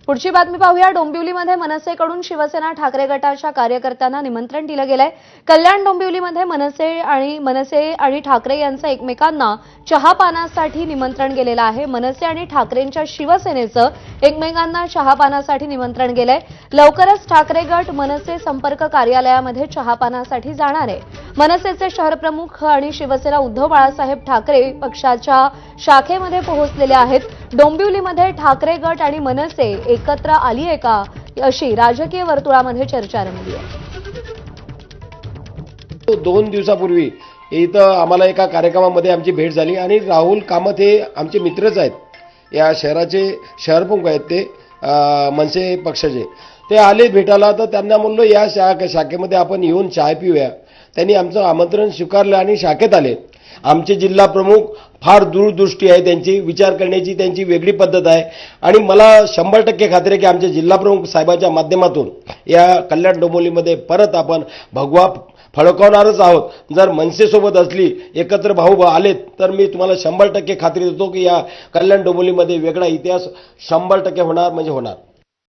पुढची बातमी पाहूया। डोंबिवलीमध्ये मनसेकडून शिवसेना ठाकरे गटाच्या कार्यकर्त्यांना निमंत्रण दिलं गेलंय। कल्याण डोंबिवलीमध्ये मनसे आणि ठाकरे यांचं एकमेकांना चहापानासाठी निमंत्रण गेलेलं आहे। मनसे आणि ठाकरेंच्या शिवसेनेचं एकमेकांना चहापानासाठी निमंत्रण गेलंय। लवकरच ठाकरे गट मनसे संपर्क कार्यालयामध्ये चहापानासाठी जाणार आहे। मनसेचे शहरप्रमुख आणि शिवसेना उद्धव बाळासाहेब ठाकरे पक्षाच्या शाखेमध्ये पोहोचलेले आहेत। डोंबिवलीमध्ये ठाकरे गट आणि मनसे एकत्र आली आहे का अशी राजकीय वर्तुळामध्ये चर्चा रंगली आहे। 2 दिवसापूर्वी इथं आम्हाला एका कार्यक्रमामध्ये आमची भेट झाली आणि राहुल कामत हे आमचे मित्रच आहेत। या शहराचे शहरप्रमुख आहेत ते मनसे पक्षाचे। ते आले भेटायला तर त्यांना म्हणलो या शाखेमध्ये आपण येऊन चाय पिऊया। त्यांनी आमचं आमंत्रण स्वीकारलं आणि शाखेत आले। आमचे जिल्हा प्रमुख फार दूरदृष्टी आहे, त्यांची विचार करण्याची त्यांची वेगळी पद्धत आहे आणि मला 100% खात्री आहे की आमचे जिल्हा प्रमुख साहेबांच्या माध्यमातून या कल्याण डोंबिवलीमध्ये परत आपण भगवा फडकवणारच आहोत। जर मनसेसोबत असली एकत्र भाऊ आलेत तर मी तुम्हाला 100% खात्री देतो की या कल्याण डोंबिवलीमध्ये वेगळा इतिहास 100% होणार म्हणजे होणार।